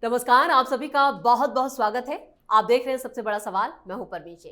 नमस्कार, आप सभी का बहुत बहुत स्वागत है। आप देख रहे हैं सबसे बड़ा सवाल। मैं हूं परमीश।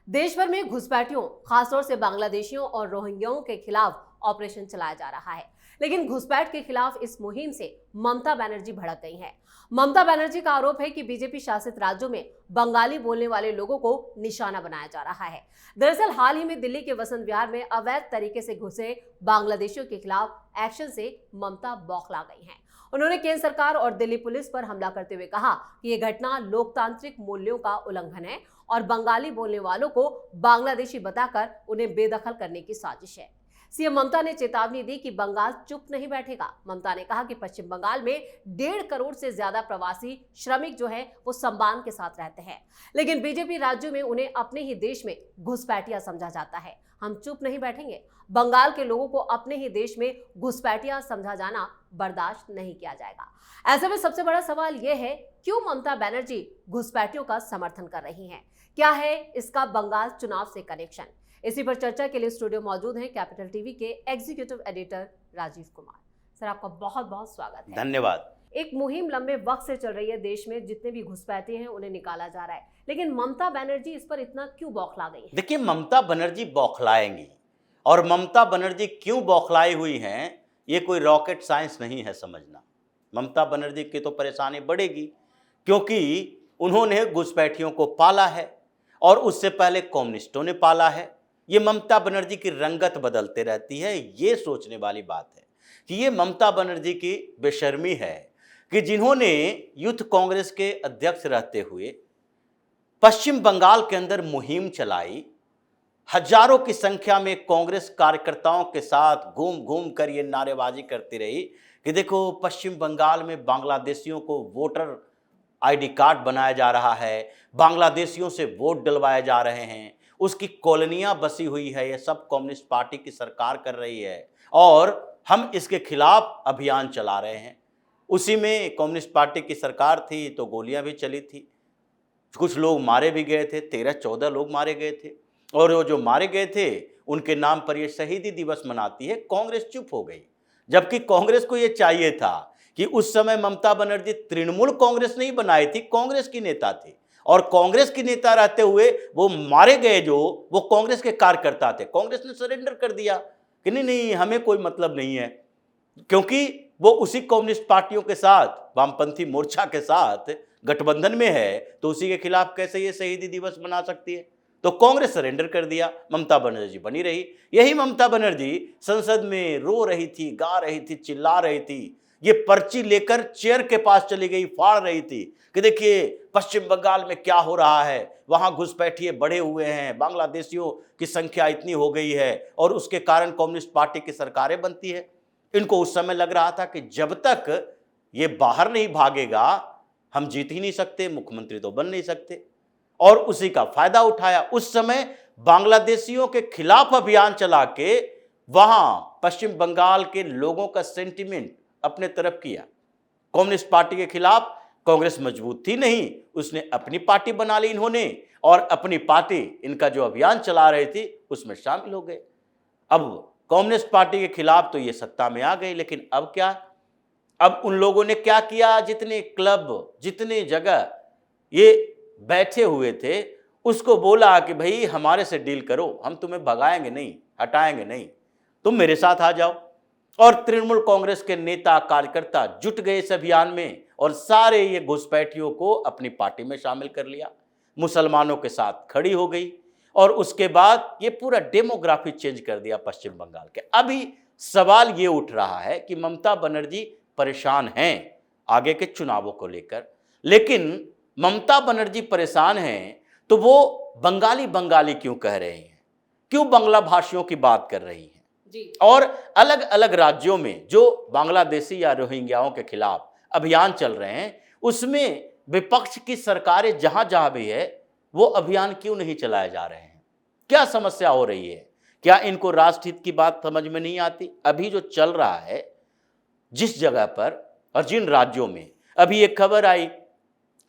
देश भर में घुसपैठियों, खासतौर से बांग्लादेशियों और रोहिंग्याओं के खिलाफ ऑपरेशन चलाया जा रहा है, लेकिन घुसपैठ के खिलाफ इस मुहिम से ममता बनर्जी भड़क गई हैं। ममता बनर्जी का आरोप है कि बीजेपी शासित राज्यों में बंगाली बोलने वाले लोगों को निशाना बनाया जा रहा है। दरअसल हाल ही में दिल्ली के वसंत विहार में अवैध तरीके से घुसे बांग्लादेशियों के खिलाफ एक्शन से ममता बौखला गई हैं। उन्होंने केंद्र सरकार और दिल्ली पुलिस पर हमला करते हुए कहा कि यह घटना लोकतांत्रिक मूल्यों का उल्लंघन है और बंगाली बोलने वालों को बांग्लादेशी बताकर उन्हें बेदखल करने की साजिश है। सीएम ममता ने चेतावनी दी कि बंगाल चुप नहीं बैठेगा। ममता ने कहा कि पश्चिम बंगाल में 1.5 करोड़ से ज्यादा प्रवासी श्रमिक जो है वो सम्मान के साथ रहते हैं, लेकिन बीजेपी राज्यों में उन्हें अपने ही देश में घुसपैठिया समझा जाता है। हम चुप नहीं बैठेंगे। बंगाल के लोगों को अपने ही देश में घुसपैठिया समझा जाना बर्दाश्त नहीं किया जाएगा। ऐसे में सबसे बड़ा सवाल यह है, क्यों ममता बनर्जी घुसपैठियों का समर्थन कर रही हैं? क्या है इसका बंगाल चुनाव से कनेक्शन? इसी पर चर्चा के लिए स्टूडियो मौजूद हैं कैपिटल टीवी के executive editor Rajeev Kumar. Sir, आपका बहुत बहुत स्वागत है। धन्यवाद। एक मुहिम लंबे वक्त से चल रही है, देश में जितने भी घुसपैठे हैं उन्हें निकाला जा रहा है, लेकिन ममता बनर्जी इस पर इतना क्यों बौखला गई है? देखिए, ममता बनर्जी बौखलाएंगी, और ममता बनर्जी क्यों बौखलाई हुई हैं ये कोई रॉकेट साइंस नहीं है समझना। ममता बनर्जी की तो परेशानी बढ़ेगी, क्योंकि उन्होंने घुसपैठियों को पाला है और उससे पहले कम्युनिस्टों ने पाला है। ये ममता बनर्जी की रंगत बदलते रहती है। ये सोचने वाली बात है कि ये ममता बनर्जी की बेशर्मी है कि जिन्होंने यूथ कांग्रेस के अध्यक्ष रहते हुए पश्चिम बंगाल के अंदर मुहिम चलाई, हजारों की संख्या में कांग्रेस कार्यकर्ताओं के साथ घूम घूम कर ये नारेबाजी करती रही कि देखो पश्चिम बंगाल में बांग्लादेशियों को वोटर आईडी कार्ड बनाया जा रहा है, बांग्लादेशियों से वोट डलवाए जा रहे हैं, उसकी कॉलोनियां बसी हुई है, ये सब कम्युनिस्ट पार्टी की सरकार कर रही है और हम इसके खिलाफ अभियान चला रहे हैं। उसी में कम्युनिस्ट पार्टी की सरकार थी तो गोलियां भी चली थी, कुछ लोग मारे भी गए थे, 13-14 लोग मारे गए थे, और वो जो मारे गए थे उनके नाम पर ये शहीदी दिवस मनाती है। कांग्रेस चुप हो गई, जबकि कांग्रेस को ये चाहिए था कि उस समय ममता बनर्जी तृणमूल कांग्रेस नहीं बनाई थी, कांग्रेस की नेता थी, और कांग्रेस की नेता रहते हुए वो मारे गए जो वो कांग्रेस के कार्यकर्ता थे। कांग्रेस ने सरेंडर कर दिया कि नहीं नहीं, हमें कोई मतलब नहीं है, क्योंकि वो उसी कम्युनिस्ट पार्टियों के साथ, वामपंथी मोर्चा के साथ गठबंधन में है, तो उसी के खिलाफ कैसे ये शहीदी दिवस मना सकती है। तो कांग्रेस सरेंडर कर दिया, ममता बनर्जी बनी रही। यही ममता बनर्जी संसद में रो रही थी, गा रही थी, चिल्ला रही थी, ये पर्ची लेकर चेयर के पास चली गई, फाड़ रही थी कि देखिए पश्चिम बंगाल में क्या हो रहा है, वहां घुसपैठिए बढ़े हुए हैं, बांग्लादेशियों की संख्या इतनी हो गई है और उसके कारण कम्युनिस्ट पार्टी की सरकारें बनती है। इनको उस समय लग रहा था कि जब तक ये बाहर नहीं भागेगा हम जीत ही नहीं सकते, मुख्यमंत्री तो बन नहीं सकते, और उसी का फायदा उठाया। उस समय बांग्लादेशियों के खिलाफ अभियान चला के वहां पश्चिम बंगाल के लोगों का सेंटिमेंट अपने तरफ किया। कम्युनिस्ट पार्टी के खिलाफ कांग्रेस मजबूत थी नहीं, उसने अपनी पार्टी बना ली इन्होंने, और अपनी पार्टी इनका जो अभियान चला रही थी उसमें शामिल हो गए। अब कम्युनिस्ट पार्टी के खिलाफ तो ये सत्ता में आ गई, लेकिन अब क्या? अब उन लोगों ने क्या किया, जितने क्लब, जितने जगह ये बैठे हुए थे, उसको बोला कि भाई हमारे से डील करो, हम तुम्हें भगाएंगे नहीं, हटाएंगे नहीं, तुम मेरे साथ आ जाओ। और तृणमूल कांग्रेस के नेता कार्यकर्ता जुट गए इस अभियान में और सारे ये घुसपैठियों को अपनी पार्टी में शामिल कर लिया, मुसलमानों के साथ खड़ी हो गई, और उसके बाद ये पूरा डेमोग्राफी चेंज कर दिया पश्चिम बंगाल के। अभी सवाल ये उठ रहा है कि ममता बनर्जी परेशान हैं आगे के चुनावों को लेकर, लेकिन ममता बनर्जी परेशान हैं तो वो बंगाली बंगाली क्यों कह रहे हैं, क्यों बांग्ला भाषियों की बात कर रही हैं जी? और अलग अलग राज्यों में जो बांग्लादेशी या रोहिंग्याओं के खिलाफ अभियान चल रहे हैं, उसमें विपक्ष की सरकारें जहां जहां भी है वो अभियान क्यों नहीं चलाए जा रहे हैं? क्या समस्या हो रही है? क्या इनको राष्ट्रहित की बात समझ में नहीं आती? अभी जो चल रहा है जिस जगह पर और जिन राज्यों में, अभी एक खबर आई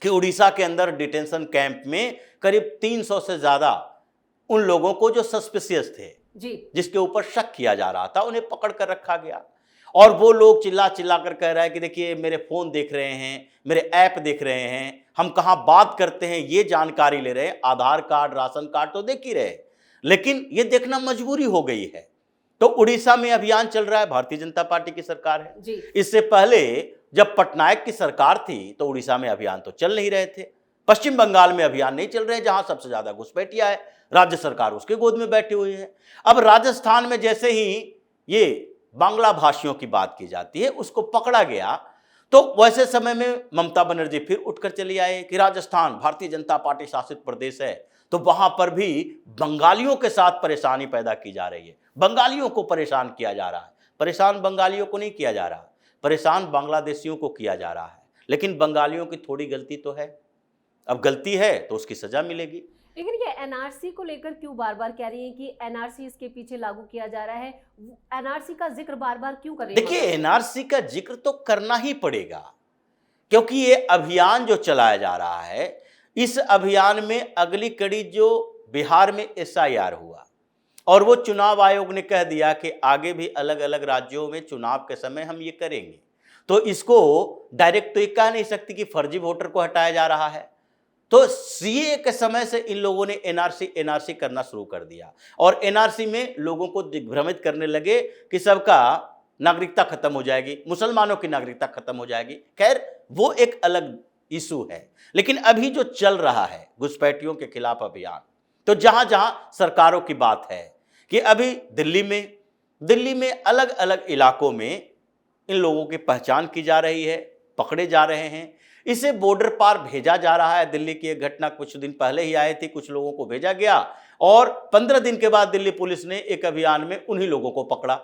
कि उड़ीसा के अंदर डिटेंशन कैंप में करीब 300 से ज्यादा उन लोगों को जो सस्पिशियस थे जी, जिसके ऊपर शक किया जा रहा था, उन्हें पकड़ कर रखा गया। और वो लोग चिल्ला चिल्ला कर कह रहा है कि देखिए मेरे फ़ोन देख रहे हैं, मेरे ऐप देख रहे हैं, हम कहाँ बात करते हैं ये जानकारी ले रहे हैं, आधार कार्ड राशन कार्ड तो देख ही रहे, लेकिन ये देखना मजबूरी हो गई है। तो उड़ीसा में अभियान चल रहा है, भारतीय जनता पार्टी की सरकार है जी। इससे पहले जब पटनायक की सरकार थी तो उड़ीसा में अभियान तो चल नहीं रहे थे, पश्चिम बंगाल में अभियान नहीं चल रहे, जहां सबसे ज्यादा घुसपैठिया है, राज्य सरकार उसके गोद में बैठी हुई है। अब राजस्थान में जैसे ही ये बांग्ला भाषियों की बात की जाती है उसको पकड़ा गया, तो वैसे समय में ममता बनर्जी फिर उठकर चली आए कि राजस्थान भारतीय जनता पार्टी शासित प्रदेश है, तो वहां पर भी बंगालियों के साथ परेशानी पैदा की जा रही है, बंगालियों को परेशान किया जा रहा है। परेशान बंगालियों को नहीं किया जा रहा, परेशान बांग्लादेशियों को किया जा रहा है, लेकिन बंगालियों की थोड़ी गलती तो है, अब गलती है तो उसकी सजा मिलेगी। लेकिन ये एनआरसी को लेकर क्यों बार बार कह रही हैं कि एनआरसी इसके पीछे लागू किया जा रहा है, एनआरसी का जिक्र बार बार क्यों कर रही है? देखिए एनआरसी का जिक्र तो करना ही पड़ेगा, क्योंकि ये अभियान जो चलाया जा रहा है, इस अभियान में अगली कड़ी जो बिहार में एसआईआर हुआ और वो चुनाव आयोग ने कह दिया कि आगे भी अलग अलग राज्यों में चुनाव के समय हम ये करेंगे, तो इसको डायरेक्ट तो ये कह नहीं सकती कि फर्जी वोटर को हटाया जा रहा है। तो सीए के समय से इन लोगों ने एनआरसी करना शुरू कर दिया और एनआरसी में लोगों को दिग्भ्रमित करने लगे कि सबका नागरिकता खत्म हो जाएगी, मुसलमानों की नागरिकता खत्म हो जाएगी। खैर वो एक अलग इशू है, लेकिन अभी जो चल रहा है घुसपैठियों के खिलाफ अभियान, तो जहां जहां सरकारों की बात है कि अभी दिल्ली में अलग अलग इलाकों में इन लोगों की पहचान की जा रही है, पकड़े जा रहे हैं, इसे बॉर्डर पार भेजा जा रहा है। दिल्ली की एक घटना कुछ दिन पहले ही आई थी, कुछ लोगों को भेजा गया और 15 दिन के बाद दिल्ली पुलिस ने एक अभियान में उन्हीं लोगों को पकड़ा।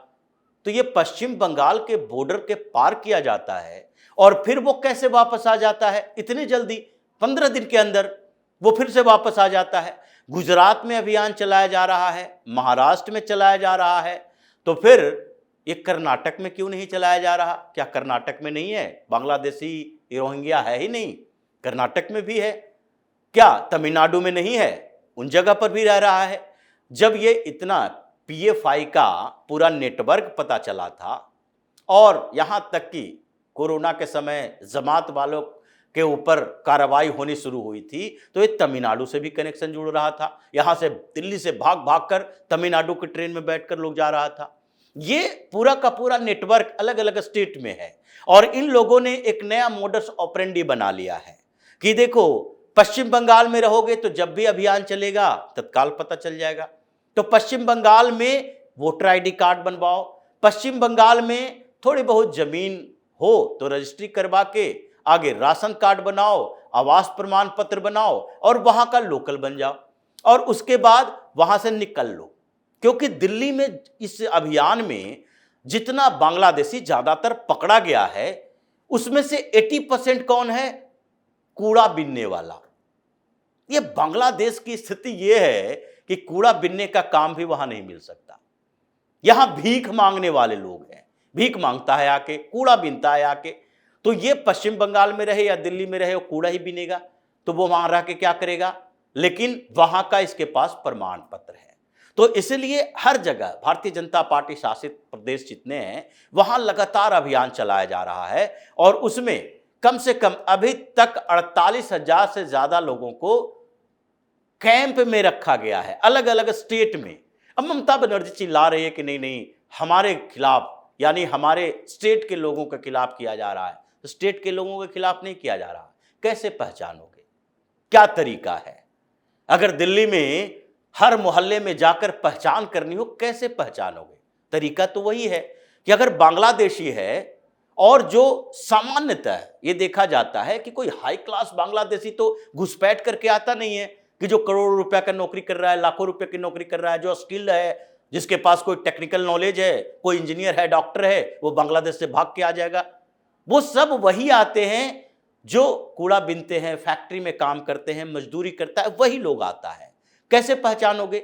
तो ये पश्चिम बंगाल के बॉर्डर के पार किया जाता है और फिर वो कैसे वापस आ जाता है इतनी जल्दी, 15 दिन के अंदर वो फिर से वापस आ जाता है। गुजरात में अभियान चलाया जा रहा है, महाराष्ट्र में चलाया जा रहा है, तो फिर ये कर्नाटक में क्यों नहीं चलाया जा रहा? क्या कर्नाटक में नहीं है? बांग्लादेशी रोहिंग्या है ही नहीं, कर्नाटक में भी है। क्या तमिलनाडु में नहीं है? उन जगह पर भी रह रहा है। जब ये इतना पीएफआई का पूरा नेटवर्क पता चला था और यहां तक कि कोरोना के समय जमात वालों के ऊपर कार्रवाई होनी शुरू हुई थी, तो ये तमिलनाडु से भी कनेक्शन जुड़ रहा था। यहां से दिल्ली से भाग भाग कर तमिलनाडु की ट्रेन में बैठकर लोग जा रहा था। ये पूरा का पूरा नेटवर्क अलग अलग स्टेट में है और इन लोगों ने एक नया मोडस ऑपरेंडी बना लिया है कि देखो पश्चिम बंगाल में रहोगे तो जब भी अभियान चलेगा तत्काल पता चल जाएगा। तो पश्चिम बंगाल में वोटर आईडी कार्ड बनवाओ, पश्चिम बंगाल में थोड़ी बहुत जमीन हो तो रजिस्ट्री करवा के आगे राशन कार्ड बनाओ, आवास प्रमाण पत्र बनाओ और वहां का लोकल बन जाओ और उसके बाद वहां से निकल लो। क्योंकि दिल्ली में इस अभियान में जितना बांग्लादेशी ज्यादातर पकड़ा गया है उसमें से 80% कौन है? कूड़ा बीनने वाला। ये बांग्लादेश की स्थिति यह है कि कूड़ा बीनने का काम भी वहां नहीं मिल सकता। यहां भीख मांगने वाले लोग हैं, भीख मांगता है आके, कूड़ा बीनता है आके। तो ये पश्चिम बंगाल में रहे या दिल्ली में रहे वो कूड़ा ही बीनेगा, तो वो वहां रह के क्या करेगा? लेकिन वहां का इसके पास प्रमाण पत्र है। तो इसलिए हर जगह भारतीय जनता पार्टी शासित प्रदेश जितने हैं वहां लगातार अभियान चलाया जा रहा है और उसमें कम से कम अभी तक 48,000 से ज्यादा लोगों को कैंप में रखा गया है अलग अलग स्टेट में। अब ममता बनर्जी चिल्ला रही है कि नहीं नहीं हमारे खिलाफ, यानी हमारे स्टेट के लोगों के खिलाफ किया जा रहा है, तो स्टेट के लोगों के खिलाफ नहीं किया जा रहा। कैसे पहचानोगे? क्या तरीका है? अगर दिल्ली में हर मोहल्ले में जाकर पहचान करनी हो, कैसे पहचानोगे? तरीका तो वही है कि अगर बांग्लादेशी है और जो सामान्यतः ये देखा जाता है कि कोई हाई क्लास बांग्लादेशी तो घुसपैठ करके आता नहीं है कि जो करोड़ों रुपया का नौकरी कर रहा है, लाखों रुपए की नौकरी कर रहा है, जो स्किल्ड है, जिसके पास कोई टेक्निकल नॉलेज है, कोई इंजीनियर है, डॉक्टर है, वो बांग्लादेश से भाग के आ जाएगा। वो सब वही आते हैं जो कूड़ा बीनते हैं, फैक्ट्री में काम करते हैं, मजदूरी करता है, वही लोग आता है। कैसे पहचानोगे?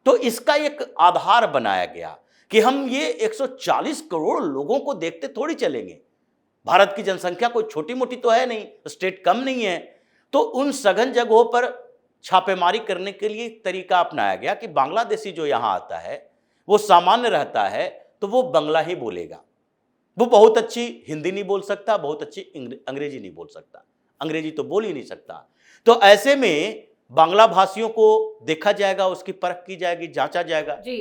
तो इसका एक आधार बनाया गया कि हम ये 140 करोड़ लोगों को देखते थोड़ी चलेंगे। भारत की जनसंख्या कोई छोटी मोटी तो है नहीं, स्टेट कम नहीं है। तो उन सघन जगहों पर छापेमारी करने के लिए एक तरीका अपनाया गया कि बांग्लादेशी जो यहां आता है वो सामान्य रहता है तो वो बंगला ही बोलेगा, वो बहुत अच्छी हिंदी नहीं बोल सकता, बहुत अच्छी अंग्रेजी नहीं बोल सकता, अंग्रेजी तो बोल ही नहीं सकता। तो ऐसे में बांग्ला भाषियों को देखा जाएगा, उसकी परख की जाएगी, जांचा जाएगा जी।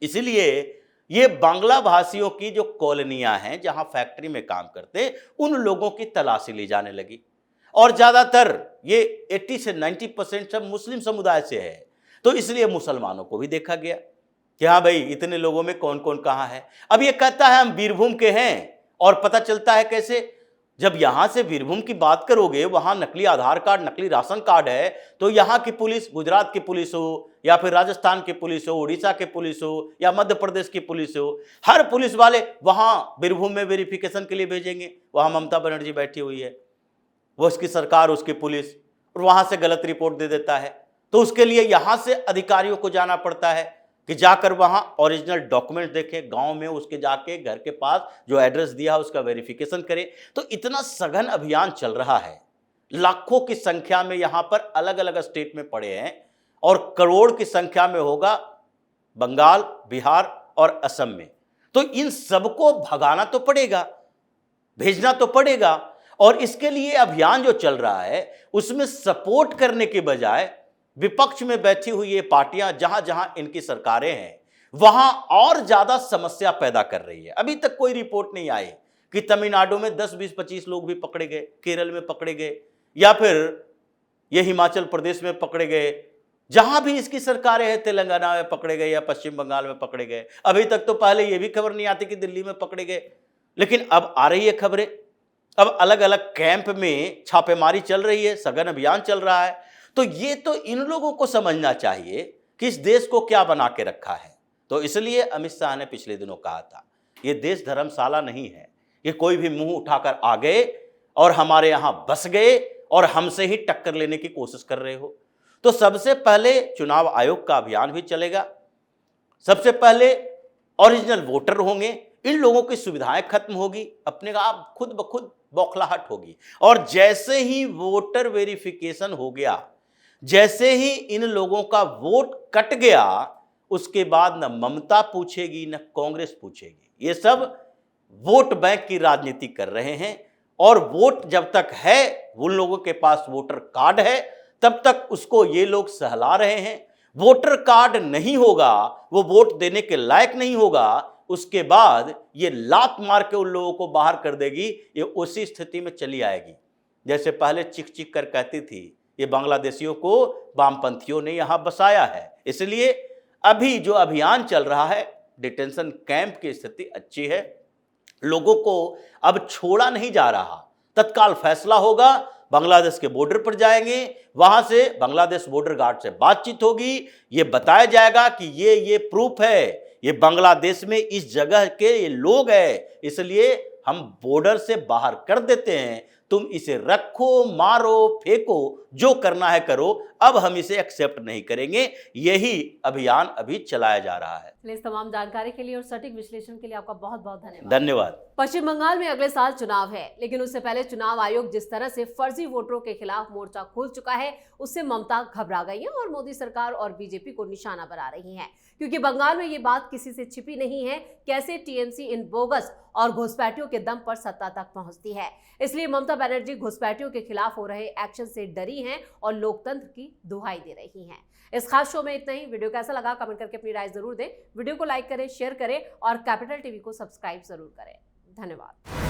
इसलिए ये बांग्ला भाषियों की जो कॉलोनियां हैं जहां फैक्ट्री में काम करते, उन लोगों की तलाशी ली जाने लगी। और ज्यादातर ये 80 से 90% सब मुस्लिम समुदाय से है। तो इसलिए मुसलमानों को भी देखा गया कि हाँ भाई, इतने लोगों में कौन कौन कहाँ है। अब ये कहता है हम बीरभूम के हैं, और पता चलता है कैसे, जब यहां से बीरभूम की बात करोगे, वहां नकली आधार कार्ड, नकली राशन कार्ड है, तो यहां की पुलिस, गुजरात की पुलिस हो या फिर राजस्थान की पुलिस हो, उड़ीसा की पुलिस हो या मध्य प्रदेश की पुलिस हो, हर पुलिस वाले वहां बीरभूम में वेरिफिकेशन के लिए भेजेंगे। वहां ममता बनर्जी बैठी हुई है, वो उसकी सरकार, उसकी पुलिस, और वहां से गलत रिपोर्ट दे देता है। तो उसके लिए यहां से अधिकारियों को जाना पड़ता है कि जाकर वहां ओरिजिनल डॉक्यूमेंट देखें, गांव में उसके जाके घर के पास जो एड्रेस दिया है उसका वेरिफिकेशन करें। तो इतना सघन अभियान चल रहा है, लाखों की संख्या में यहां पर अलग अलग स्टेट में पड़े हैं, और करोड़ की संख्या में होगा बंगाल, बिहार और असम में। तो इन सबको भगाना तो पड़ेगा, भेजना तो पड़ेगा। और इसके लिए अभियान जो चल रहा है उसमें सपोर्ट करने के बजाय विपक्ष में बैठी हुई ये पार्टियां, जहां जहां इनकी सरकारें हैं, वहां और ज्यादा समस्या पैदा कर रही है। अभी तक कोई रिपोर्ट नहीं आई कि तमिलनाडु में 10, 20, 25 लोग भी पकड़े गए, केरल में पकड़े गए, या फिर ये हिमाचल प्रदेश में पकड़े गए, जहां भी इसकी सरकारें हैं, तेलंगाना में पकड़े गए या पश्चिम बंगाल में पकड़े गए। अभी तक तो पहले ये भी खबर नहीं आती कि दिल्ली में पकड़े गए, लेकिन अब आ रही है खबरें। अब अलग अलग कैंप में छापेमारी चल रही है, सघन अभियान चल रहा है। तो ये तो इन लोगों को समझना चाहिए कि इस देश को क्या बना के रखा है। तो इसलिए अमित शाह ने पिछले दिनों कहा था, ये देश धर्मशाला नहीं है, ये कोई भी मुंह उठाकर आ गए और हमारे यहां बस गए और हमसे ही टक्कर लेने की कोशिश कर रहे हो। तो सबसे पहले चुनाव आयोग का अभियान भी चलेगा, सबसे पहले ओरिजिनल वोटर होंगे, इन लोगों की सुविधाएं खत्म होगी, अपने आप खुद ब खुद बौखलाहट होगी। और जैसे ही वोटर वेरिफिकेशन हो गया, जैसे ही इन लोगों का वोट कट गया, उसके बाद न ममता पूछेगी न कांग्रेस पूछेगी। ये सब वोट बैंक की राजनीति कर रहे हैं, और वोट जब तक है, उन लोगों के पास वोटर कार्ड है, तब तक उसको ये लोग सहला रहे हैं। वोटर कार्ड नहीं होगा, वो वोट देने के लायक नहीं होगा, उसके बाद ये लात मार के उन लोगों को बाहर कर देगी। ये उसी स्थिति में चली आएगी जैसे पहले चिक चिक कर कहती थी, ये बांग्लादेशियों को वामपंथियों ने यहां बसाया है। इसलिए अभी जो अभियान चल रहा है, डिटेंशन कैंप की स्थिति अच्छी है, लोगों को अब छोड़ा नहीं जा रहा। तत्काल फैसला होगा, बांग्लादेश के बॉर्डर पर जाएंगे, वहां से बांग्लादेश बॉर्डर गार्ड से बातचीत होगी, ये बताया जाएगा कि ये प्रूफ है, ये बांग्लादेश में इस जगह के ये लोग हैं, इसलिए हम बॉर्डर से बाहर कर देते हैं, तुम इसे रखो, मारो, फेंको, जो करना है करो, अब हम इसे एक्सेप्ट नहीं करेंगे। यही अभियान अभी चलाया जा रहा है। इस तमाम जानकारी के लिए और सटीक विश्लेषण के लिए आपका बहुत बहुत धन्यवाद। धन्यवाद। पश्चिम बंगाल में अगले साल चुनाव है, लेकिन उससे पहले चुनाव आयोग जिस तरह से फर्जी वोटरों के खिलाफ मोर्चा खोल चुका है, उससे ममता घबरा गई है और मोदी सरकार और बीजेपी को निशाना बना रही है। क्योंकि बंगाल में ये बात किसी से छिपी नहीं है, कैसे टीएमसी इन बोगस और घुसपैठियों के दम पर सत्ता तक पहुंचती है। इसलिए ममता बनर्जी घुसपैठियों के खिलाफ हो रहे एक्शन से डरी हैं और लोकतंत्र की दुहाई दे रही हैं। इस खास शो में इतना ही। वीडियो कैसा लगा कमेंट करके अपनी राय जरूर दें। वीडियो को लाइक करें, शेयर करें और कैपिटल टीवी को सब्सक्राइब जरूर करें। धन्यवाद।